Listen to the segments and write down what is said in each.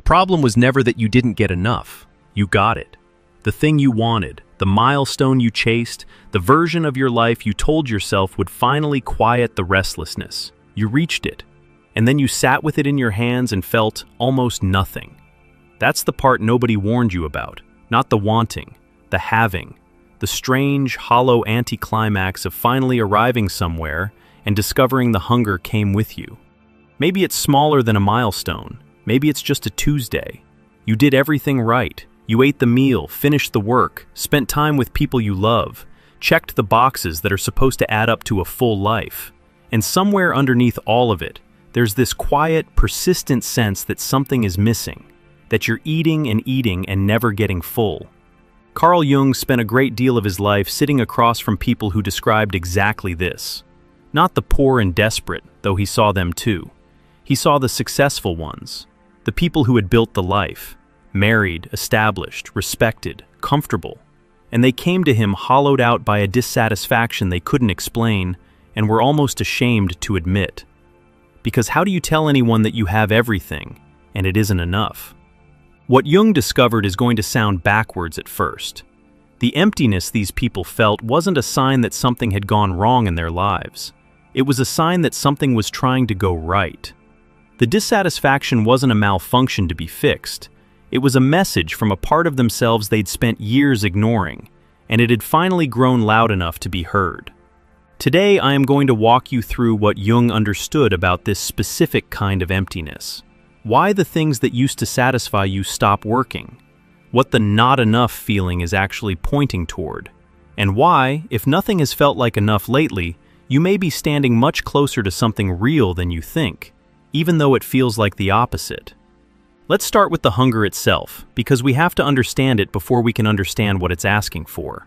problem was never that you didn't get enough. You got it. The thing you wanted, the milestone you chased, the version of your life you told yourself would finally quiet the restlessness. You reached it, and then you sat with it in your hands and felt almost nothing. That's the part nobody warned you about, not the wanting, the having, the strange, hollow anticlimax of finally arriving somewhere and discovering the hunger came with you. Maybe it's smaller than a milestone. Maybe it's just a Tuesday. You did everything right. You ate the meal, finished the work, spent time with people you love, checked the boxes that are supposed to add up to a full life. And somewhere underneath all of it, there's this quiet, persistent sense that something is missing, that you're eating and never getting full. Carl Jung spent a great deal of his life sitting across from people who described exactly this. Not the poor and desperate, though he saw them too. He saw the successful ones, the people who had built the life, married, established, respected, comfortable, and they came to him hollowed out by a dissatisfaction they couldn't explain and were almost ashamed to admit. Because how do you tell anyone that you have everything and it isn't enough? What Jung discovered is going to sound backwards at first. The emptiness these people felt wasn't a sign that something had gone wrong in their lives. It was a sign that something was trying to go right. The dissatisfaction wasn't a malfunction to be fixed. It was a message from a part of themselves they'd spent years ignoring, and it had finally grown loud enough to be heard. Today, I am going to walk you through what Jung understood about this specific kind of emptiness. Why the things that used to satisfy you stop working. What the not enough feeling is actually pointing toward. And why, if nothing has felt like enough lately, you may be standing much closer to something real than you think, even though it feels like the opposite. Let's start with the hunger itself, because we have to understand it before we can understand what it's asking for.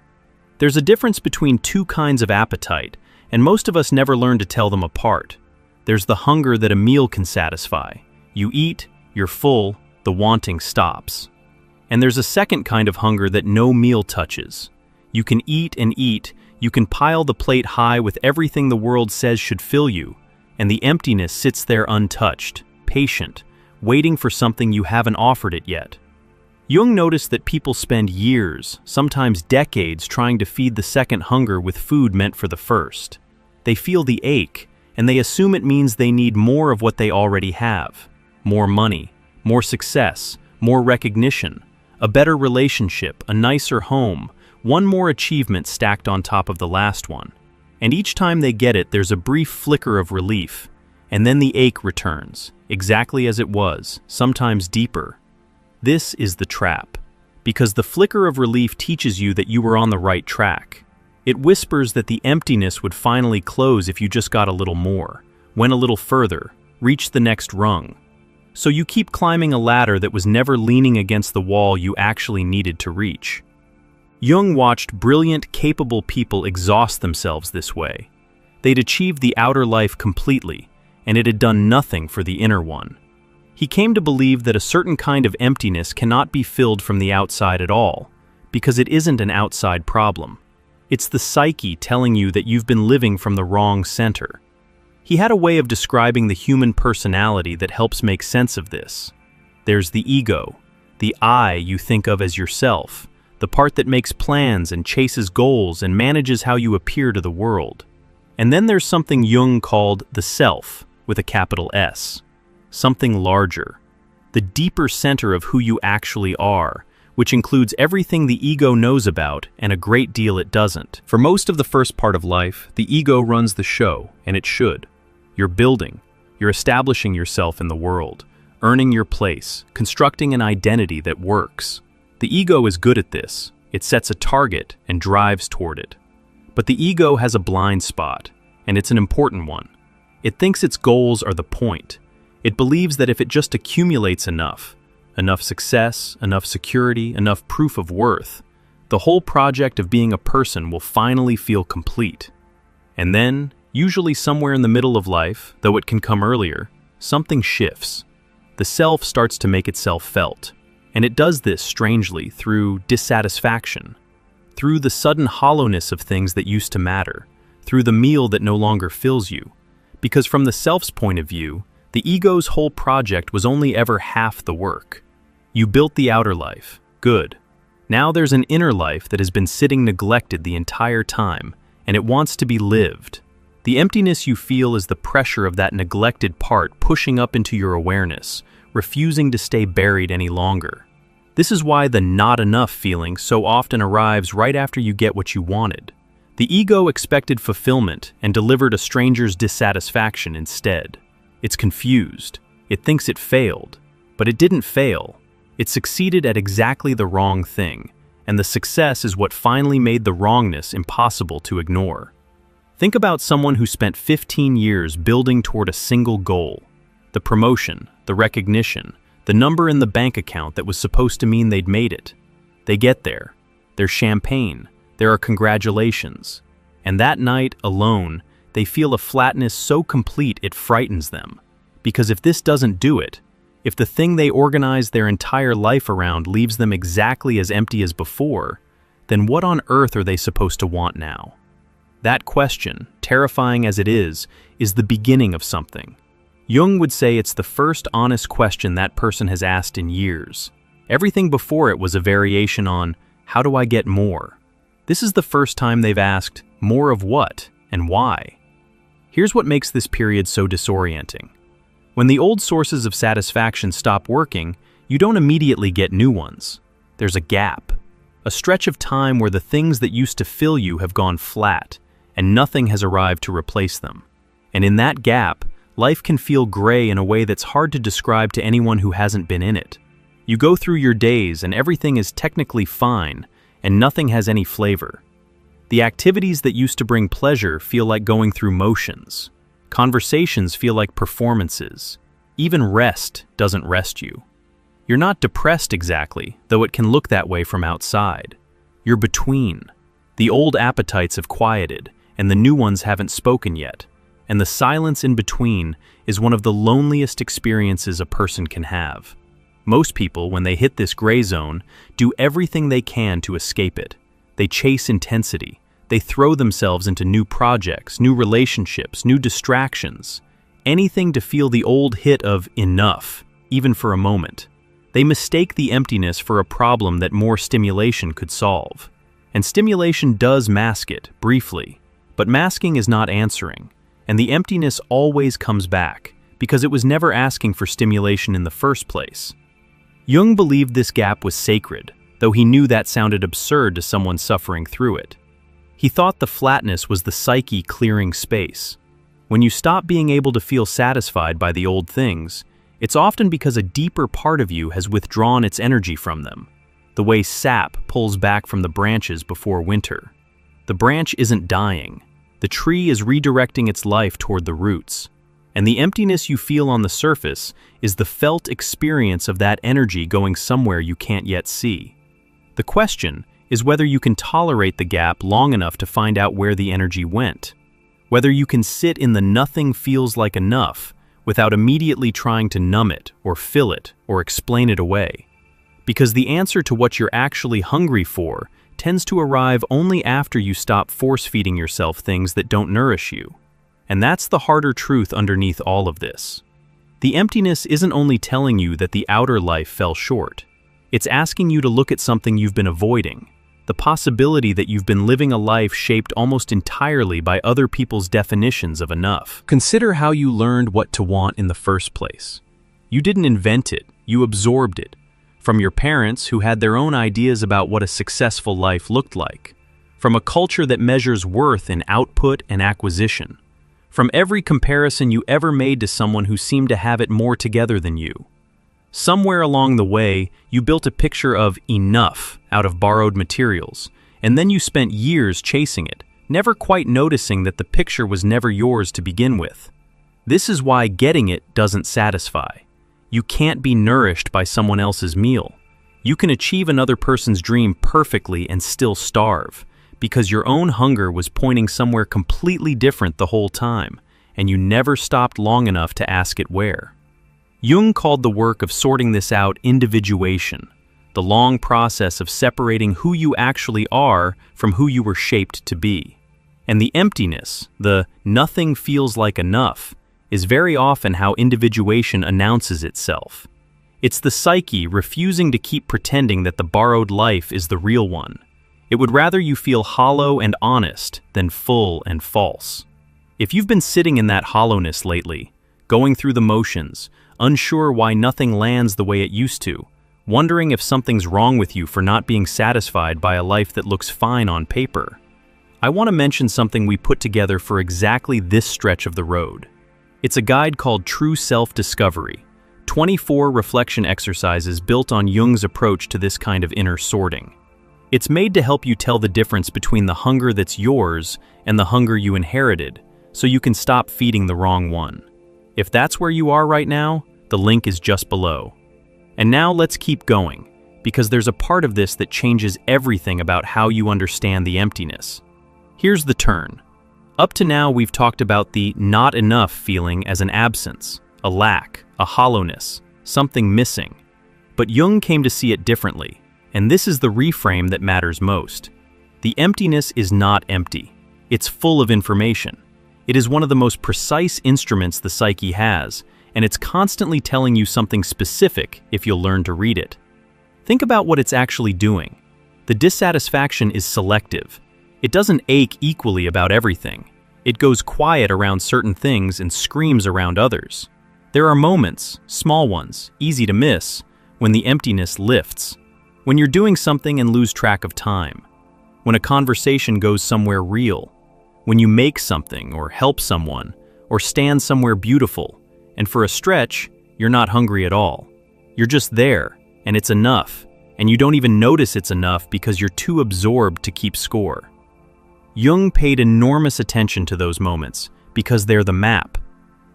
There's a difference between two kinds of appetite, and most of us never learn to tell them apart. There's the hunger that a meal can satisfy. You eat, you're full, the wanting stops. And there's a second kind of hunger that no meal touches. You can eat and eat, you can pile the plate high with everything the world says should fill you, and the emptiness sits there untouched, patient, waiting for something you haven't offered it yet. Jung noticed that people spend years, sometimes decades, trying to feed the second hunger with food meant for the first. They feel the ache, and they assume it means they need more of what they already have. More money, more success, more recognition, a better relationship, a nicer home, one more achievement stacked on top of the last one. And each time they get it, there's a brief flicker of relief, and then the ache returns, exactly as it was, sometimes deeper. This is the trap, because the flicker of relief teaches you that you were on the right track. It whispers that the emptiness would finally close if you just got a little more, went a little further, reached the next rung. So you keep climbing a ladder that was never leaning against the wall you actually needed to reach. Jung watched brilliant, capable people exhaust themselves this way. They'd achieved the outer life completely, and it had done nothing for the inner one. He came to believe that a certain kind of emptiness cannot be filled from the outside at all, because it isn't an outside problem. It's the psyche telling you that you've been living from the wrong center. He had a way of describing the human personality that helps make sense of this. There's the ego, the I you think of as yourself, the part that makes plans and chases goals and manages how you appear to the world. And then there's something Jung called the self, with a capital S. Something larger. The deeper center of who you actually are, which includes everything the ego knows about and a great deal it doesn't. For most of the first part of life, the ego runs the show, and it should. You're building. You're establishing yourself in the world, earning your place, constructing an identity that works. The ego is good at this. It sets a target and drives toward it. But the ego has a blind spot, and it's an important one. It thinks its goals are the point. It believes that if it just accumulates enough success, enough security, enough proof of worth, the whole project of being a person will finally feel complete. And then, usually somewhere in the middle of life, though it can come earlier, something shifts. The self starts to make itself felt. And it does this, strangely, through dissatisfaction, through the sudden hollowness of things that used to matter, through the meal that no longer fills you. Because from the self's point of view, the ego's whole project was only ever half the work. You built the outer life. Good. Now there's an inner life that has been sitting neglected the entire time, and it wants to be lived. The emptiness you feel is the pressure of that neglected part pushing up into your awareness, refusing to stay buried any longer. This is why the not enough feeling so often arrives right after you get what you wanted. The ego expected fulfillment and delivered a stranger's dissatisfaction instead. It's confused. It thinks it failed, but it didn't fail. It succeeded at exactly the wrong thing, and the success is what finally made the wrongness impossible to ignore. Think about someone who spent 15 years building toward a single goal. The promotion, the recognition, the number in the bank account that was supposed to mean they'd made it. They get there. There's champagne. There are congratulations. And that night, alone, they feel a flatness so complete it frightens them. Because if this doesn't do it, if the thing they organized their entire life around leaves them exactly as empty as before, then what on earth are they supposed to want now? That question, terrifying as it is the beginning of something. Jung would say it's the first honest question that person has asked in years. Everything before it was a variation on, how do I get more? This is the first time they've asked, more of what and why? Here's what makes this period so disorienting. When the old sources of satisfaction stop working, you don't immediately get new ones. There's a gap, a stretch of time where the things that used to fill you have gone flat, and nothing has arrived to replace them. And in that gap, life can feel gray in a way that's hard to describe to anyone who hasn't been in it. You go through your days and everything is technically fine, and nothing has any flavor. The activities that used to bring pleasure feel like going through motions. Conversations feel like performances. Even rest doesn't rest you. You're not depressed exactly, though it can look that way from outside. You're between. The old appetites have quieted, and the new ones haven't spoken yet. And the silence in between is one of the loneliest experiences a person can have. Most people, when they hit this gray zone, do everything they can to escape it. They chase intensity. They throw themselves into new projects, new relationships, new distractions. Anything to feel the old hit of enough, even for a moment. They mistake the emptiness for a problem that more stimulation could solve. And stimulation does mask it, briefly. But masking is not answering. And the emptiness always comes back, because it was never asking for stimulation in the first place. Jung believed this gap was sacred, though he knew that sounded absurd to someone suffering through it. He thought the flatness was the psyche clearing space. When you stop being able to feel satisfied by the old things, it's often because a deeper part of you has withdrawn its energy from them, the way sap pulls back from the branches before winter. The branch isn't dying. The tree is redirecting its life toward the roots. And the emptiness you feel on the surface is the felt experience of that energy going somewhere you can't yet see. The question is whether you can tolerate the gap long enough to find out where the energy went. Whether you can sit in the nothing feels like enough without immediately trying to numb it or fill it or explain it away. Because the answer to what you're actually hungry for tends to arrive only after you stop force-feeding yourself things that don't nourish you. And that's the harder truth underneath all of this. The emptiness isn't only telling you that the outer life fell short. It's asking you to look at something you've been avoiding. The possibility that you've been living a life shaped almost entirely by other people's definitions of enough. Consider how you learned what to want in the first place. You didn't invent it, you absorbed it. From your parents who had their own ideas about what a successful life looked like. From a culture that measures worth in output and acquisition. From every comparison you ever made to someone who seemed to have it more together than you. Somewhere along the way, you built a picture of enough out of borrowed materials, and then you spent years chasing it, never quite noticing that the picture was never yours to begin with. This is why getting it doesn't satisfy. You can't be nourished by someone else's meal. You can achieve another person's dream perfectly and still starve, because your own hunger was pointing somewhere completely different the whole time, and you never stopped long enough to ask it where. Jung called the work of sorting this out individuation, the long process of separating who you actually are from who you were shaped to be. And the emptiness, the nothing feels like enough, is very often how individuation announces itself. It's the psyche refusing to keep pretending that the borrowed life is the real one. It would rather you feel hollow and honest than full and false. If you've been sitting in that hollowness lately, going through the motions, unsure why nothing lands the way it used to, wondering if something's wrong with you for not being satisfied by a life that looks fine on paper, I want to mention something we put together for exactly this stretch of the road. It's a guide called True Self-Discovery, 24 reflection exercises built on Jung's approach to this kind of inner sorting. It's made to help you tell the difference between the hunger that's yours and the hunger you inherited, so you can stop feeding the wrong one. If that's where you are right now, the link is just below. And now let's keep going, because there's a part of this that changes everything about how you understand the emptiness. Here's the turn. Up to now, we've talked about the not enough feeling as an absence, a lack, a hollowness, something missing. But Jung came to see it differently, and this is the reframe that matters most. The emptiness is not empty. It's full of information. It is one of the most precise instruments the psyche has, and it's constantly telling you something specific if you'll learn to read it. Think about what it's actually doing. The dissatisfaction is selective. It doesn't ache equally about everything. It goes quiet around certain things and screams around others. There are moments, small ones, easy to miss, when the emptiness lifts. When you're doing something and lose track of time. When a conversation goes somewhere real. When you make something or help someone or stand somewhere beautiful, and for a stretch, you're not hungry at all. You're just there, and it's enough, and you don't even notice it's enough because you're too absorbed to keep score. Jung paid enormous attention to those moments because they're the map.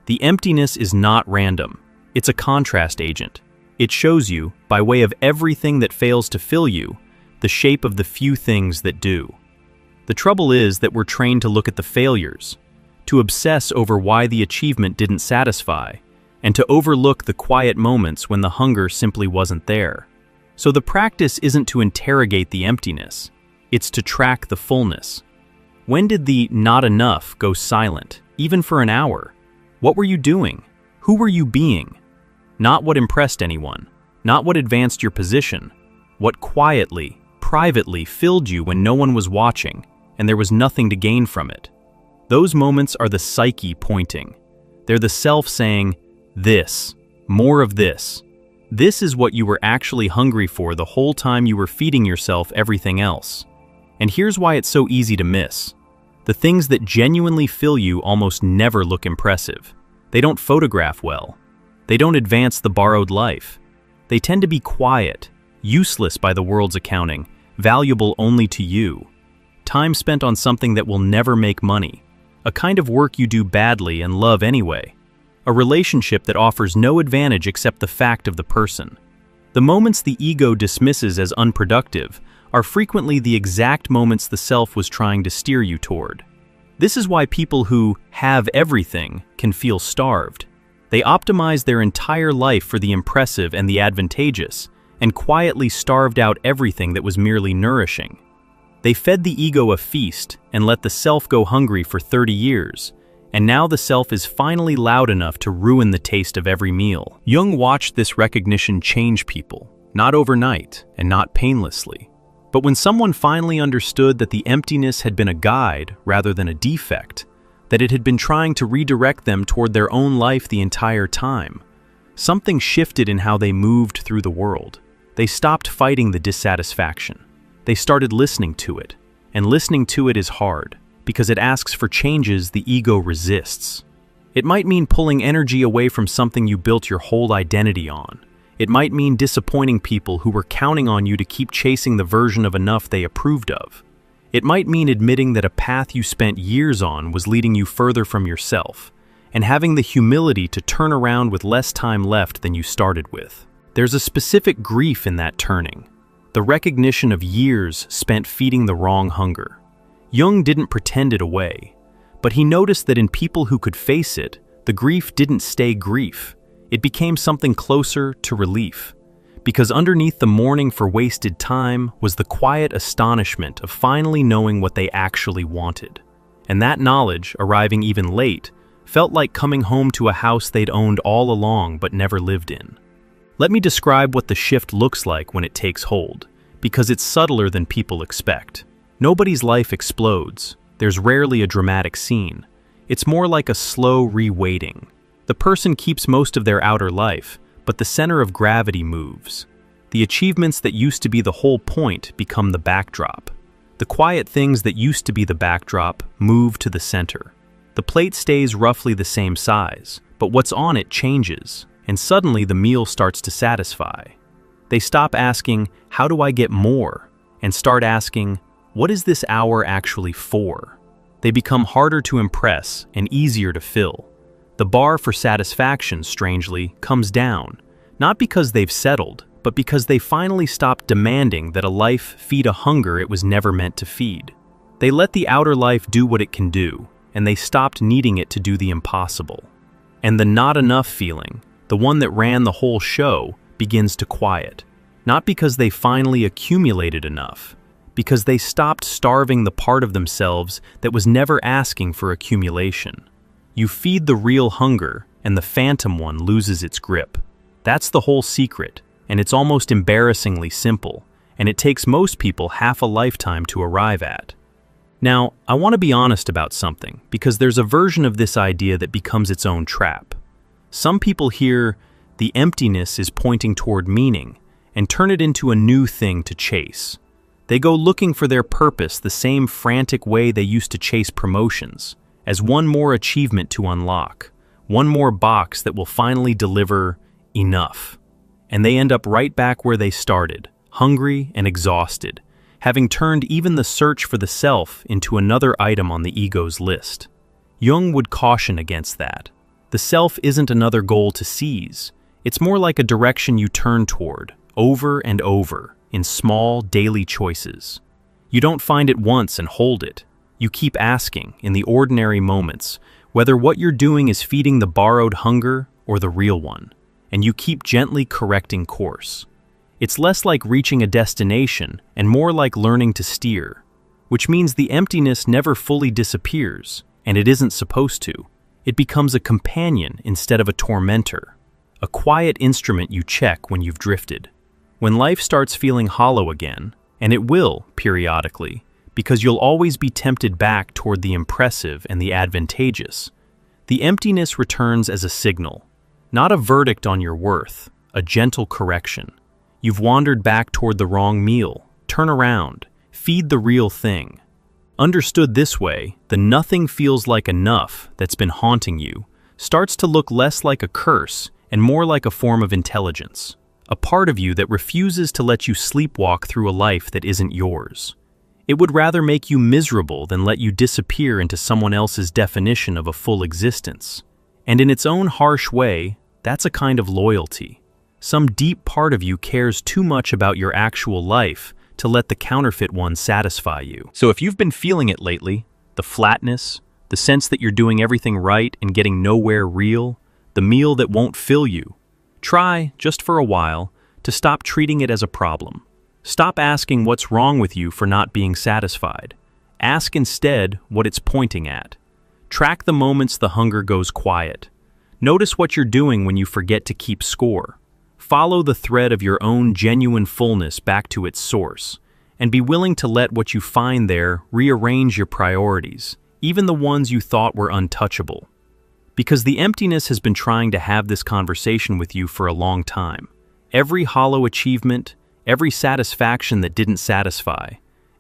The emptiness is not random. It's a contrast agent. It shows you, by way of everything that fails to fill you, the shape of the few things that do. The trouble is that we're trained to look at the failures, to obsess over why the achievement didn't satisfy, and to overlook the quiet moments when the hunger simply wasn't there. So the practice isn't to interrogate the emptiness, it's to track the fullness. When did the not enough go silent, even for an hour? What were you doing? Who were you being? Not what impressed anyone, not what advanced your position, what quietly, privately filled you when no one was watching, and there was nothing to gain from it. Those moments are the psyche pointing. They're the self saying, this, more of this. This is what you were actually hungry for the whole time you were feeding yourself everything else. And here's why it's so easy to miss. The things that genuinely fill you almost never look impressive. They don't photograph well. They don't advance the borrowed life. They tend to be quiet, useless by the world's accounting, valuable only to you. Time spent on something that will never make money. A kind of work you do badly and love anyway. A relationship that offers no advantage except the fact of the person. The moments the ego dismisses as unproductive are frequently the exact moments the self was trying to steer you toward. This is why people who have everything can feel starved. They optimize their entire life for the impressive and the advantageous, and quietly starved out everything that was merely nourishing. They fed the ego a feast and let the self go hungry for 30 years, and now the self is finally loud enough to ruin the taste of every meal. Jung watched this recognition change people, not overnight and not painlessly. But when someone finally understood that the emptiness had been a guide rather than a defect, that it had been trying to redirect them toward their own life the entire time, something shifted in how they moved through the world. They stopped fighting the dissatisfaction. They started listening to it, and listening to it is hard, because it asks for changes the ego resists. It might mean pulling energy away from something you built your whole identity on. It might mean disappointing people who were counting on you to keep chasing the version of enough they approved of. It might mean admitting that a path you spent years on was leading you further from yourself, and having the humility to turn around with less time left than you started with. There's a specific grief in that turning, the recognition of years spent feeding the wrong hunger. Jung didn't pretend it away, but he noticed that in people who could face it, the grief didn't stay grief. It became something closer to relief, because underneath the mourning for wasted time was the quiet astonishment of finally knowing what they actually wanted. And that knowledge, arriving even late, felt like coming home to a house they'd owned all along but never lived in. Let me describe what the shift looks like when it takes hold, because it's subtler than people expect. Nobody's life explodes. There's rarely a dramatic scene. It's more like a slow reweighting. The person keeps most of their outer life, but the center of gravity moves. The achievements that used to be the whole point become the backdrop. The quiet things that used to be the backdrop move to the center. The plate stays roughly the same size, but what's on it changes, and suddenly the meal starts to satisfy. They stop asking, "How do I get more?" and start asking, "What is this hour actually for?" They become harder to impress and easier to fill. The bar for satisfaction, strangely, comes down, not because they've settled, but because they finally stopped demanding that a life feed a hunger it was never meant to feed. They let the outer life do what it can do, and they stopped needing it to do the impossible. And the not enough feeling, the one that ran the whole show, begins to quiet. Not because they finally accumulated enough, because they stopped starving the part of themselves that was never asking for accumulation. You feed the real hunger, and the phantom one loses its grip. That's the whole secret, and it's almost embarrassingly simple, and it takes most people half a lifetime to arrive at. Now, I want to be honest about something, because there's a version of this idea that becomes its own trap. Some people hear the emptiness is pointing toward meaning, and turn it into a new thing to chase. They go looking for their purpose the same frantic way they used to chase promotions, as one more achievement to unlock, one more box that will finally deliver enough. And they end up right back where they started, hungry and exhausted, having turned even the search for the self into another item on the ego's list. Jung would caution against that. The self isn't another goal to seize. It's more like a direction you turn toward, over and over, in small, daily choices. You don't find it once and hold it. You keep asking, in the ordinary moments, whether what you're doing is feeding the borrowed hunger or the real one, and you keep gently correcting course. It's less like reaching a destination and more like learning to steer, which means the emptiness never fully disappears, and it isn't supposed to. It becomes a companion instead of a tormentor, a quiet instrument you check when you've drifted. When life starts feeling hollow again, and it will, periodically, because you'll always be tempted back toward the impressive and the advantageous, the emptiness returns as a signal, not a verdict on your worth, a gentle correction. You've wandered back toward the wrong meal. Turn around. Feed the real thing. Understood this way, the nothing feels like enough that's been haunting you starts to look less like a curse and more like a form of intelligence, a part of you that refuses to let you sleepwalk through a life that isn't yours. It would rather make you miserable than let you disappear into someone else's definition of a full existence. And in its own harsh way, that's a kind of loyalty. Some deep part of you cares too much about your actual life to let the counterfeit one satisfy you. So if you've been feeling it lately, the flatness, the sense that you're doing everything right and getting nowhere real, the meal that won't fill you, try, just for a while, to stop treating it as a problem. Stop asking what's wrong with you for not being satisfied. Ask instead what it's pointing at. Track the moments the hunger goes quiet. Notice what you're doing when you forget to keep score. Follow the thread of your own genuine fullness back to its source, and be willing to let what you find there rearrange your priorities, even the ones you thought were untouchable. Because the emptiness has been trying to have this conversation with you for a long time. Every hollow achievement, every satisfaction that didn't satisfy,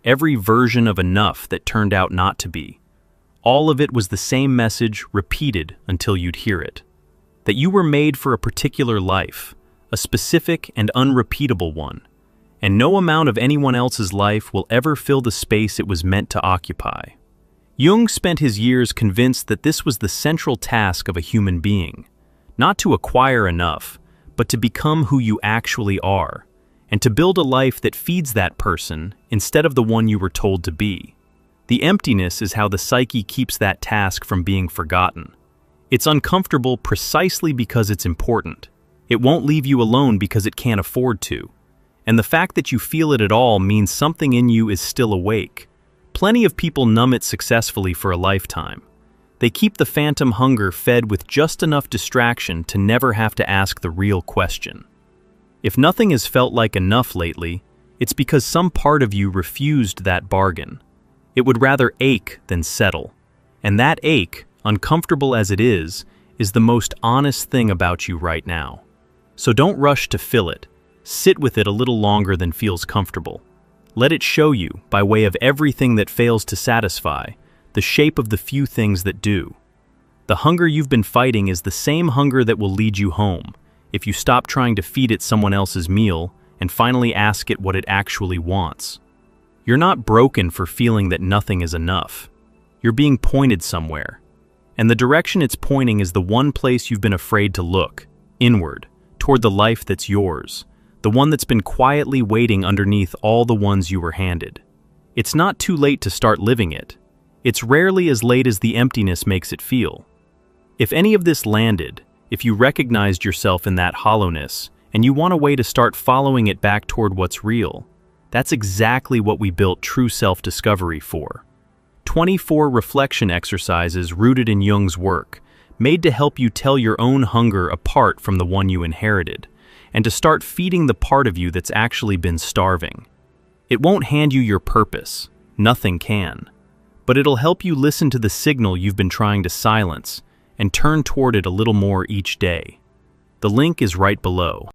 every version of enough that turned out not to be, all of it was the same message repeated until you'd hear it. That you were made for a particular life, a specific and unrepeatable one, and no amount of anyone else's life will ever fill the space it was meant to occupy. Jung spent his years convinced that this was the central task of a human being, not to acquire enough, but to become who you actually are, and to build a life that feeds that person instead of the one you were told to be. The emptiness is how the psyche keeps that task from being forgotten. It's uncomfortable precisely because it's important. It won't leave you alone because it can't afford to. And the fact that you feel it at all means something in you is still awake. Plenty of people numb it successfully for a lifetime. They keep the phantom hunger fed with just enough distraction to never have to ask the real question. If nothing has felt like enough lately, it's because some part of you refused that bargain. It would rather ache than settle. And that ache, uncomfortable as it is the most honest thing about you right now. So don't rush to fill it. Sit with it a little longer than feels comfortable. Let it show you, by way of everything that fails to satisfy, the shape of the few things that do. The hunger you've been fighting is the same hunger that will lead you home, if you stop trying to feed it someone else's meal and finally ask it what it actually wants. You're not broken for feeling that nothing is enough. You're being pointed somewhere. And the direction it's pointing is the one place you've been afraid to look, inward, toward the life that's yours, the one that's been quietly waiting underneath all the ones you were handed. It's not too late to start living it. It's rarely as late as the emptiness makes it feel. If any of this landed, if you recognized yourself in that hollowness, and you want a way to start following it back toward what's real, that's exactly what we built true self-discovery for. 24 reflection exercises rooted in Jung's work, made to help you tell your own hunger apart from the one you inherited, and to start feeding the part of you that's actually been starving. It won't hand you your purpose, nothing can, but it'll help you listen to the signal you've been trying to silence and turn toward it a little more each day. The link is right below.